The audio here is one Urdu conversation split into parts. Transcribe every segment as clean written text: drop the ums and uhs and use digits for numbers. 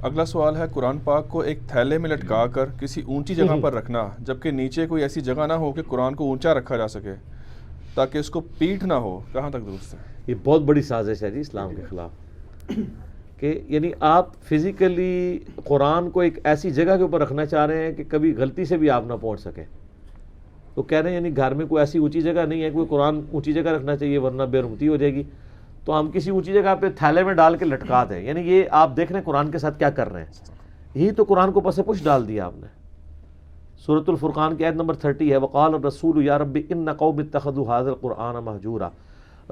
اگلا سوال ہے قرآن پاک کو ایک تھیلے میں لٹکا کر کسی اونچی جگہ پر رکھنا، جبکہ نیچے کوئی ایسی جگہ نہ ہو کہ قرآن کو اونچا رکھا جا سکے تاکہ اس کو پیٹھ نہ ہو، کہاں تک درست ہے؟ یہ بہت بڑی سازش ہے جی اسلام کے خلاف، کہ یعنی آپ فزیکلی قرآن کو ایک ایسی جگہ کے اوپر رکھنا چاہ رہے ہیں کہ کبھی غلطی سے بھی آپ نہ پہنچ سکیں. تو کہہ رہے ہیں یعنی گھر میں کوئی ایسی اونچی جگہ نہیں ہے، کوئی قرآن اونچی جگہ رکھنا چاہیے ورنہ بے رحمتی ہو جائے گی، تو ہم کسی اونچی جگہ پہ تھیلے میں ڈال کے لٹکا دیں. یعنی یہ آپ دیکھ رہے ہیں قرآن کے ساتھ کیا کر رہے ہیں، یہی تو قرآن کو پس پش ڈال دیا آپ نے. سورۃ الفرقان کی آیت نمبر 30 ہے، وقال الرسول یا رب ان قوم اتخذوا هذا القرآن مہجورا.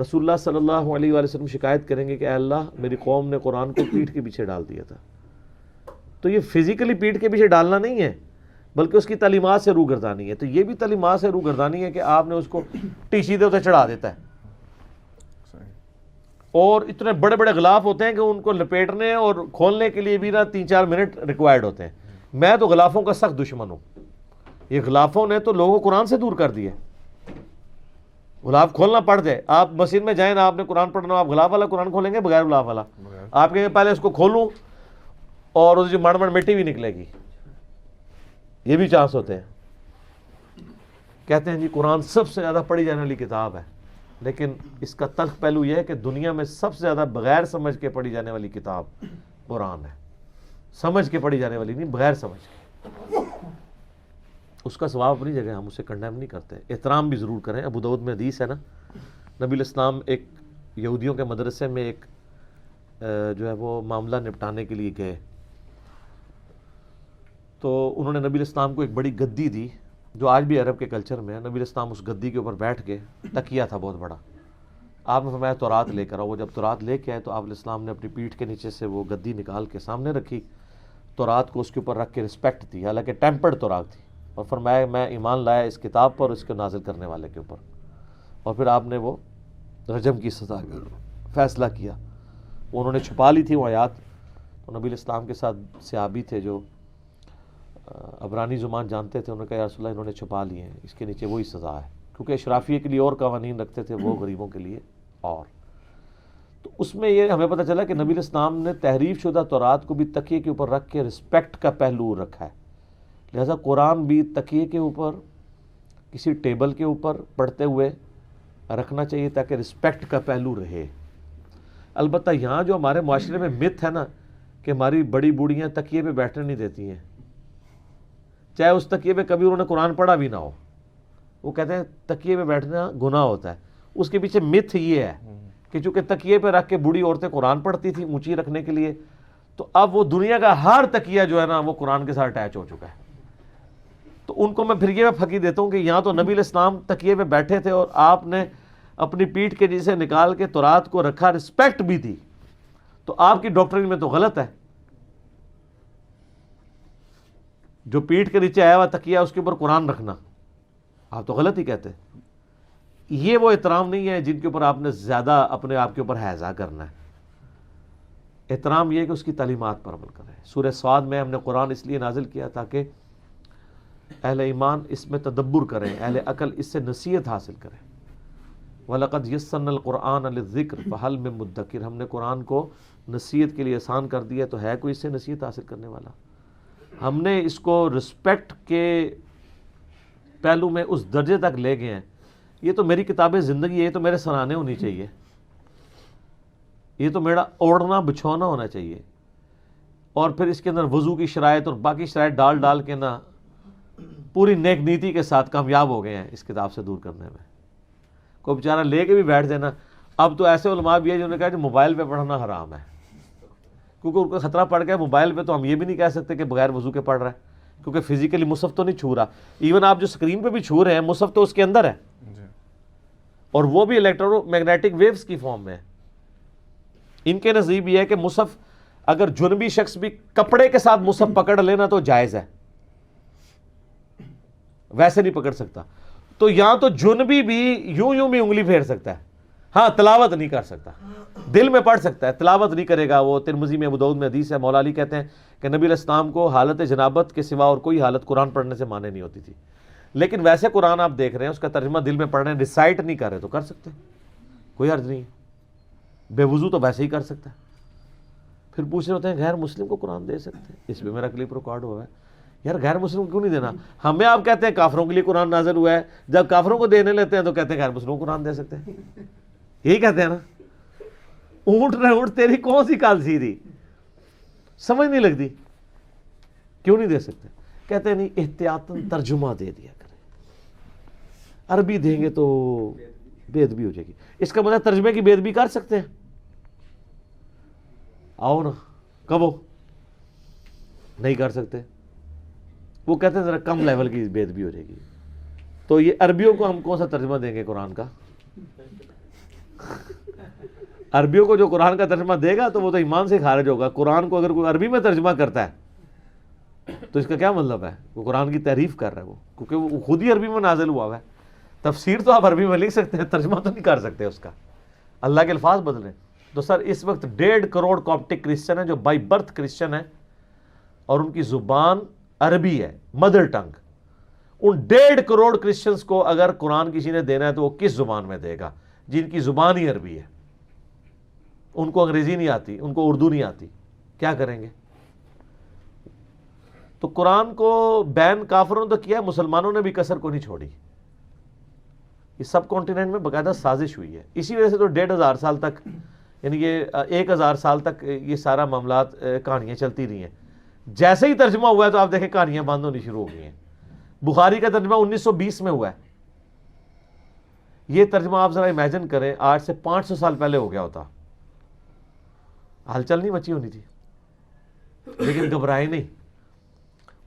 رسول اللہ صلی اللہ علیہ وآلہ وسلم شکایت کریں گے کہ اے اللہ میری قوم نے قرآن کو پیٹھ کے پیچھے ڈال دیا تھا. تو یہ فزیکلی پیٹھ کے پیچھے ڈالنا نہیں ہے بلکہ اس کی تعلیمات سے روگردانی ہے. تو یہ بھی تعلیمات سے روگردانی ہے کہ آپ نے اس کو ٹیشی دے چڑھا دیتا ہے، اور اتنے بڑے بڑے غلاف ہوتے ہیں کہ ان کو لپیٹنے اور کھولنے کے لیے بھی نا 3-4 منٹ ریکوائرڈ ہوتے ہیں. میں تو غلافوں کا سخت دشمن ہوں. یہ غلافوں نے تو لوگوں کو قرآن سے دور کر دیا. غلاف کھولنا پڑ جائے، آپ مسجد میں جائیں نا، آپ نے قرآن پڑھنا، آپ غلاف والا قرآن کھولیں گے بغیر غلاف والا؟ آپ کہیں گے پہلے اس کو کھولوں اور اس جو مڑ مٹی بھی نکلے گی. یہ بھی چانس ہوتے ہیں. کہتے ہیں جی قرآن سب سے زیادہ پڑھی جانے والی کتاب ہے، لیکن اس کا تلخ پہلو یہ ہے کہ دنیا میں سب سے زیادہ بغیر سمجھ کے پڑھی جانے والی کتاب قرآن ہے. سمجھ کے پڑھی جانے والی نہیں، بغیر سمجھ کے. اس کا ثواب اپنی جگہ، ہم اسے کنڈیم نہیں کرتے، احترام بھی ضرور کریں. ابو داؤد میں حدیث ہے نا، نبی الاسلام ایک یہودیوں کے مدرسے میں ایک جو ہے وہ معاملہ نپٹانے کے لیے گئے، تو انہوں نے نبی الاسلام کو ایک بڑی گدی دی جو آج بھی عرب کے کلچر میں ہے. نبی الاسلام اس گدی کے اوپر بیٹھ کے، تکیہ تھا بہت بڑا. آپ نے فرمایا تورات لے کر آؤ. وہ جب تورات لے کے آئے تو آپ الاسلام نے اپنی پیٹھ کے نیچے سے وہ گدی نکال کے سامنے رکھی، تورات کو اس کے اوپر رکھ کے رسپیکٹ دی، حالانکہ ٹیمپرڈ تورات تھی، اور فرمایا میں ایمان لایا اس کتاب پر اور اس کو نازل کرنے والے کے اوپر. اور پھر آپ نے وہ رجم کی سزا کا فیصلہ کیا. انہوں نے چھپا لی تھی وہ آیات. تو نبی الاسلام کے ساتھ صحابی تھے جو عبرانی زبان جانتے تھے، انہوں نے کہا یا رسول اللہ انہوں نے چھپا لیے ہیں، اس کے نیچے وہی سزا ہے. کیونکہ اشرافیہ کے لیے اور قوانین رکھتے تھے، وہ غریبوں کے لیے اور. تو اس میں یہ ہمیں پتہ چلا کہ نبی الاسلام نے تحریف شدہ تورات کو بھی تکیے کے اوپر رکھ کے رسپیکٹ کا پہلو رکھا ہے. لہذا قرآن بھی تکیے کے اوپر، کسی ٹیبل کے اوپر پڑھتے ہوئے رکھنا چاہیے تاکہ رسپیکٹ کا پہلو رہے. البتہ یہاں جو ہمارے معاشرے میں مت ہے نا کہ ہماری بڑی بوڑھیاں تکیے پہ بیٹھنے نہیں دیتی ہیں، چاہے اس تکیے پہ کبھی انہوں نے قرآن پڑھا بھی نہ ہو. وہ کہتے ہیں تکیے پہ بیٹھنا گناہ ہوتا ہے. اس کے پیچھے مت یہ ہے کہ چونکہ تکیے پہ رکھ کے بوڑھی عورتیں قرآن پڑھتی تھیں اونچی رکھنے کے لیے، تو اب وہ دنیا کا ہر تکیہ جو ہے نا وہ قرآن کے ساتھ اٹیچ ہو چکا ہے. تو ان کو میں پھر یہ پھکی دیتا ہوں کہ یہاں تو نبی الاسلام تکیے پہ بیٹھے تھے اور آپ نے اپنی پیٹھ کے نیچے نکال کے تورات کو رکھا، رسپیکٹ بھی دی. تو آپ کی ڈاکٹرین میں تو غلط ہے. جو پیٹھ کے نیچے آیا ہوا تکیہ اس کے اوپر قرآن رکھنا، آپ تو غلط ہی کہتے. یہ وہ احترام نہیں ہے جن کے اوپر آپ نے زیادہ اپنے آپ کے اوپر حیضہ کرنا ہے. احترام یہ ہے کہ اس کی تعلیمات پر عمل کریں. سورہ صاد میں ہم نے قرآن اس لیے نازل کیا تاکہ اہل ایمان اس میں تدبر کریں، اہل عقل اس سے نصیحت حاصل کریں. وَلَقَدْ يَسَّرْنَا الْقُرْآنَ لِلذِّكْرِ فَهَلْ مِن مُدَّكِرٍ. ہم نے قرآن کو نصیحت کے لیے آسان کر دیا، تو ہے کوئی اس سے نصیحت حاصل کرنے والا؟ ہم نے اس کو رسپیکٹ کے پہلو میں اس درجے تک لے گئے ہیں. یہ تو میری کتاب زندگی ہے، یہ تو میرے سرانے ہونی چاہیے، یہ تو میرا اوڑھنا بچھونا ہونا چاہیے. اور پھر اس کے اندر وضو کی شرائط اور باقی شرائط ڈال ڈال کے نا پوری نیک نیتی کے ساتھ کامیاب ہو گئے ہیں اس کتاب سے دور کرنے میں. کوئی بیچارہ لے کے بھی بیٹھ دینا. اب تو ایسے علماء بھی ہے جنہوں نے کہا کہ موبائل پہ پڑھنا حرام ہے، کیونکہ ان کو خطرہ پڑ گیا موبائل پہ. تو ہم یہ بھی نہیں کہہ سکتے کہ بغیر وضو کے پڑھ رہا ہے، کیونکہ فزیکلی مصحف تو نہیں چھو رہا. ایون آپ جو اسکرین پہ بھی چھو رہے ہیں مصحف تو اس کے اندر ہے، اور وہ بھی الیکٹرو میگنیٹک ویوز کی فارم میں ہے. ان کے نزدیک یہ ہے کہ مصحف اگر جنبی شخص بھی کپڑے کے ساتھ مصحف پکڑ لینا تو جائز ہے، ویسے نہیں پکڑ سکتا. تو یہاں تو جنبی بھی یوں بھی انگلی پھیر سکتا ہے، ہاں تلاوت نہیں کر سکتا. دل میں پڑھ سکتا ہے، تلاوت نہیں کرے گا. وہ ترمذی میں ابو داؤد میں حدیث ہے، مولا علی کہتے ہیں کہ نبی علیہ السلام کو حالت جنابت کے سوا اور کوئی حالت قرآن پڑھنے سے مانے نہیں ہوتی تھی. لیکن ویسے قرآن آپ دیکھ رہے ہیں اس کا ترجمہ دل میں پڑھ رہے ہیں، ریسائٹ نہیں کر رہے تو کر سکتے ہیں، کوئی حرج نہیں ہے. بے وضو تو ویسے ہی کر سکتا ہے. پھر پوچھ رہے ہوتے ہیں غیر مسلم کو قرآن دے سکتے ہیں؟ اس پہ میرا کلپ ریکارڈ ہوا ہے. یار غیر مسلم کو کیوں نہیں دینا؟ ہمیں آپ کہتے ہیں کافروں کے لیے قرآن نازل ہوا ہے، جب کافروں کو دینے لیتے ہیں تو کہتے ہیں غیر مسلموں کو قرآن دے سکتے ہیں. یہی کہتے ہیں نا. اونٹ رہے اونٹ، تیری کون سی کال سیدھی، سمجھ نہیں لگتی. کیوں نہیں دے سکتے؟ کہتے ہیں نہیں احتیاطاً ترجمہ دے دیا کریں، عربی دیں گے تو بے ادبی ہو جائے گی. اس کا مطلب ترجمے کی بے ادبی کر سکتے ہیں؟ آؤ نا. کب ہو؟ نہیں کر سکتے. وہ کہتے ہیں ذرا کم لیول کی بے ادبی ہو جائے گی. تو یہ عربیوں کو ہم کون سا ترجمہ دیں گے قرآن کا؟ عربیوں کو جو قرآن کا ترجمہ دے گا تو وہ تو ایمان سے خارج ہوگا. قرآن کو اگر کوئی عربی میں ترجمہ کرتا ہے تو اس کا کیا مطلب ہے؟ وہ قرآن کی تعریف کر رہا ہے وہ، کیونکہ وہ خود ہی عربی میں نازل ہوا ہے. تفسیر تو آپ عربی میں لکھ سکتے ہیں، ترجمہ تو نہیں کر سکتے اس کا. اللہ کے الفاظ بدلیں. تو سر اس وقت 1.5 کروڑ کاپٹک کرسچن ہیں جو بائی برتھ کرسچن ہیں اور ان کی زبان عربی ہے، مدر ٹنگ. ان 1.5 کروڑ کرسچنز کو اگر قرآن کسی نے دینا ہے تو وہ کس زبان میں دے گا جن کی زبان ہی عربی ہے؟ ان کو انگریزی نہیں آتی، ان کو اردو نہیں آتی، کیا کریں گے؟ تو قرآن کو بین کافروں نے تو کیا، مسلمانوں نے بھی کسر کو نہیں چھوڑی. یہ سب کانٹیننٹ میں باقاعدہ سازش ہوئی ہے. اسی وجہ سے تو 1,500 سال تک، یعنی یہ 1,000 سال تک یہ سارا معاملات کہانیاں چلتی رہی ہیں. جیسے ہی ترجمہ ہوا ہے تو آپ دیکھیں کہانیاں بند ہونی شروع ہو گئی ہیں. بخاری کا ترجمہ 1920 میں ہوا ہے. یہ ترجمہ آپ ذرا امیجن کریں آج سے 500 سال پہلے ہو گیا ہوتا، ہلچل نہیں مچی ہونی تھی. لیکن گھبرائے نہیں،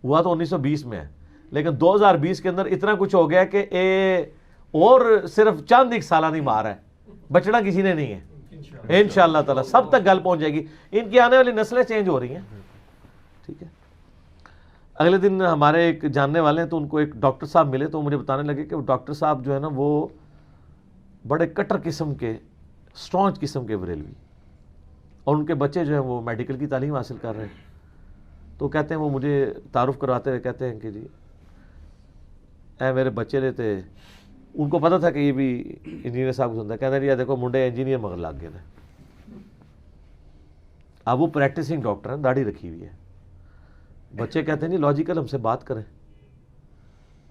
ہوا تو 1920 میں ہے، لیکن 2020 کے اندر اتنا کچھ ہو گیا کہ اور صرف چند ایک سالہ نہیں مار ہے، بچنا کسی نے نہیں ہے. انشاءاللہ تعالی سب تک گل پہنچ جائے گی. ان کی آنے والی نسلیں چینج ہو رہی ہیں. ٹھیک ہے. اگلے دن ہمارے ایک جاننے والے ہیں تو ان کو ایک ڈاکٹر صاحب ملے تو مجھے بتانے لگے کہ وہ ڈاکٹر صاحب جو ہے نا وہ بڑے کٹر قسم کے، اسٹرانچ قسم کے بریلوی، اور ان کے بچے جو ہیں وہ میڈیکل کی تعلیم حاصل کر رہے ہیں. تو کہتے ہیں وہ مجھے تعارف کرواتے ہوئے کہتے ہیں کہ جی اے میرے بچے رہتے، ان کو پتا تھا کہ یہ بھی انجینئر صاحب کو سنتا ہے. کہتے ہیں جی دیکھو منڈے انجینئر مگر لگ گئے نا. اب وہ پریکٹسنگ ڈاکٹر ہیں، داڑھی رکھی ہوئی ہے. بچے کہتے ہیں جی لاجیکل ہم سے بات کریں.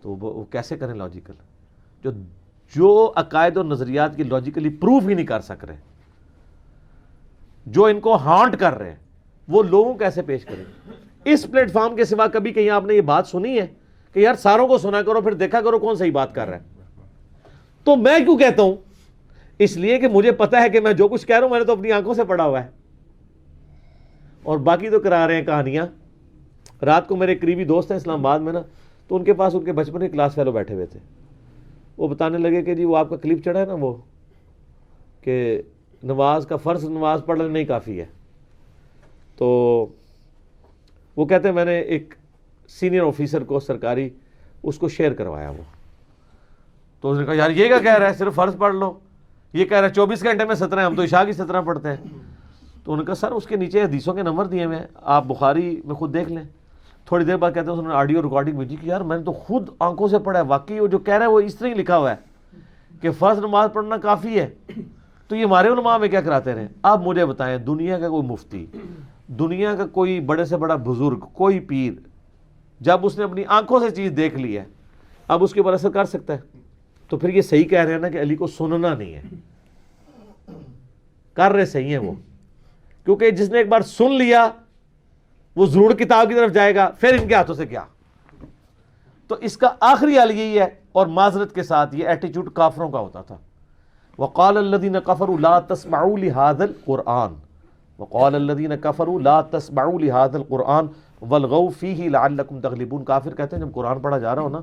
تو وہ کیسے کریں لاجیکل؟ جو عقائد اور نظریات کی لاجیکلی پروف ہی نہیں کر سک رہے، جو ان کو ہانٹ کر رہے ہیں، وہ لوگوں کیسے پیش کریں؟ اس پلیٹ فارم کے سوا کبھی کہیں آپ نے یہ بات سنی ہے کہ یار ساروں کو سنا کرو پھر دیکھا کرو کون صحیح بات کر رہا ہے؟ تو میں کیوں کہتا ہوں؟ اس لیے کہ مجھے پتا ہے کہ میں جو کچھ کہہ رہا ہوں میں نے تو اپنی آنکھوں سے پڑھا ہوا ہے، اور باقی تو کرا رہے ہیں کہانیاں. رات کو میرے قریبی دوست ہیں اسلام آباد میں نا، تو ان کے پاس ان کے بچپن کے کلاس فیلو بیٹھے ہوئے تھے. وہ بتانے لگے کہ جی وہ آپ کا کلپ چڑھا ہے نا وہ کہ نماز کا فرض نماز پڑھنا نہیں کافی ہے. تو وہ کہتے ہیں میں نے ایک سینئر آفیسر کو سرکاری اس کو شیئر کروایا وہ. تو اس نے کہا یار یہ کیا کہہ رہا ہے صرف فرض پڑھ لو، یہ کہہ رہا ہے 24 گھنٹے میں 17، ہم تو عشاء کی 17 پڑھتے ہیں. تو انہوں نے کہا سر اس کے نیچے حدیثوں کے نمبر دیے ہوئے ہیں، آپ بخاری میں خود دیکھ لیں. تھوڑی دیر بعد کہتے ہیں انہوں نے آڈیو ریکارڈنگ بھیجی کہ یار میں نے تو خود آنکھوں سے پڑھا ہے، واقعی وہ جو کہہ رہا ہے وہ اس طرح ہی لکھا ہوا ہے کہ فرض نماز پڑھنا کافی ہے. تو یہ ہمارے علماء میں کیا کراتے رہے؟ آپ مجھے بتائیں دنیا کا کوئی مفتی، دنیا کا کوئی بڑے سے بڑا بزرگ، کوئی پیر، جب اس نے اپنی آنکھوں سے چیز دیکھ لی ہے اب اس کے اوپر اثر کر سکتا ہے؟ تو پھر یہ صحیح کہہ رہے ہیں نا کہ علی کو سننا نہیں ہے. کر رہے صحیح ہیں وہ، کیونکہ جس نے ایک بار سن لیا وہ ضرور کتاب کی طرف جائے گا، پھر ان کے ہاتھوں سے کیا. تو اس کا آخری حل یہی ہے، اور معذرت کے ساتھ یہ ایٹیچیوڈ کافروں کا ہوتا تھا. وقال الذين كفروا لا تسمعوا لهذا القرآن وقال الذين كفروا لا تسمعوا لهذا القرآن والغوا فيه لعلكم تغلبون. کافر کہتے ہیں جب قرآن پڑھا جا رہا ہو نا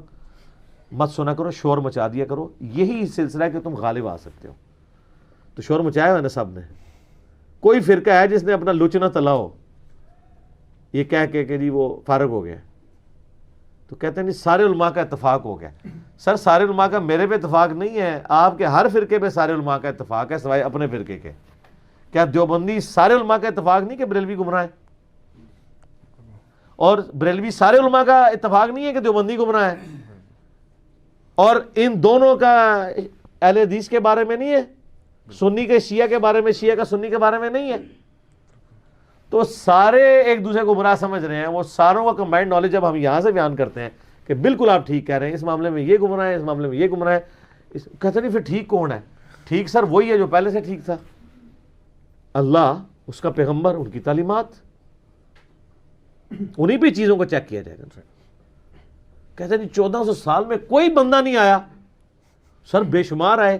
مت سنا کرو، شور مچا دیا کرو، یہی سلسلہ ہے کہ تم غالب آ سکتے ہو. تو شور مچایا ہوا نا سب نے. کوئی فرقہ ہے جس نے اپنا لچنا تلا ہو یہ کہہ کے کہ جی وہ فارغ ہو گیا، تو کہتے ہیں نہیں سارے علماء کا اتفاق ہو گیا. سر سارے علماء کا میرے پہ اتفاق نہیں ہے، آپ کے ہر فرقے پہ سارے علماء کا اتفاق ہے سوائے اپنے فرقے کے. کیا دیوبندی سارے علماء کا اتفاق نہیں کہ بریلوی گمراہ ہے؟ اور بریلوی سارے علماء کا اتفاق نہیں ہے کہ دیوبندی گمراہ ہے؟ اور ان دونوں کا اہل حدیث کے بارے میں نہیں ہے، سنی کے شیعہ کے بارے میں، شیعہ کا سنی کے بارے میں نہیں ہے؟ تو سارے ایک دوسرے کو برا سمجھ رہے ہیں. وہ ساروں کا کمبائنڈ نالج جب ہم یہاں سے بیان کرتے ہیں کہ بالکل آپ ٹھیک کہہ رہے ہیں, اس معاملے میں یہ گمراہ ہے, اس معاملے میں یہ گمراہ ہے, کہتے نہیں پھر ٹھیک کون ہے؟ ٹھیک سر وہی ہے جو پہلے سے ٹھیک تھا, اللہ, اس کا پیغمبر, ان کی تعلیمات, انہی پہ چیزوں کو چیک کیا جائے گا. کہتے نہیں 1400 سال میں کوئی بندہ نہیں آیا. سر بے شمار آئے,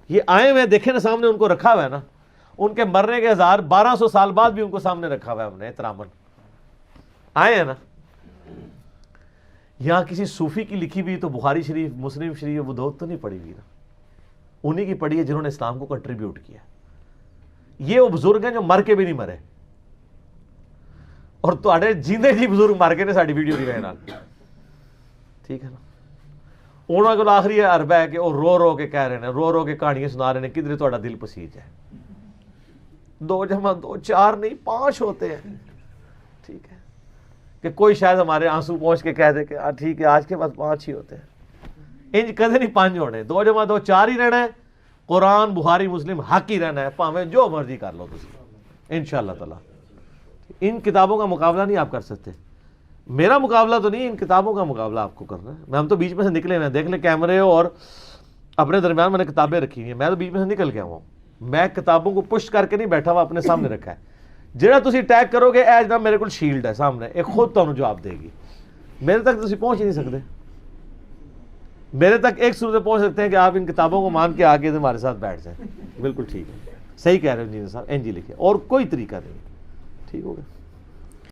یہ آئے ہوئے دیکھیں نا سامنے, ان کو رکھا ہوا ہے نا, ان کے مرنے کے 1200 سال بعد بھی ان کو سامنے رکھا ہوا ہے ہم نے احتراماً, آئے ہیں نا. یہاں کسی صوفی کی لکھی ہوئی تو بخاری شریف, مسلم شریف, ابو داؤد تو نہیں پڑھی ہوئی نا, انہی کی پڑھی ہے جنہوں نے اسلام کو کنٹریبیوٹ کیا. یہ وہ بزرگ ہیں جو مر کے بھی نہیں مرے, اور تواڈے جیندے جی بزرگ مر کے نے ساڈی ویڈیو دی وجہ نال, ٹھیک ہے نا. انہوں کو آخری عربہ ہے کہ وہ رو رو کے کہہ رہے ہیں, رو رو کے کہانیاں سنا رہے ہیں, کدھر تہاڈا دل پسیج ہے. 2 جمع 2 4 نہیں 5 ہوتے ہیں, ٹھیک ہے. کہ کوئی شاید ہمارے آنسو پہنچ کے کہہ دے کہ ٹھیک ہے آج کے بعد 5 ہی ہوتے ہیں. انج کدے نہیں 5 ہونے, 2 جمع 2 4 ہی رہنا ہے. قرآن بخاری مسلم حق ہی رہنا ہے, پاویں جو مرضی کر لو تسی انشاءاللہ تعالی. ان کتابوں کا مقابلہ نہیں آپ کر سکتے. میرا مقابلہ تو نہیں, ان کتابوں کا مقابلہ آپ کو کرنا ہے. ہم تو بیچ میں سے نکلے ہوئے ہیں, دیکھ لیں کیمرے اور اپنے درمیان میں نے کتابیں رکھی ہوئی ہیں, میں تو بیچ میں سے نکل کے ہوں. میں کتابوں کو پش کر کے نہیں بیٹھا ہوا, اپنے سامنے رکھا ہے. جہاں تسی ٹیگ کرو گے اے جناب میرے کو شیلڈ ہے سامنے, ایک خود تمہیں جواب دے گی. میرے تک تسی پہنچ ہی نہیں سکتے. میرے تک ایک صورت پہنچ سکتے ہیں کہ آپ ان کتابوں کو مان کے آگے ہمارے ساتھ بیٹھ جائیں. بالکل ٹھیک ہے, صحیح کہہ رہے ہو انجینئر صاحب, این جی لکھے, اور کوئی طریقہ نہیں. ٹھیک ہو گیا.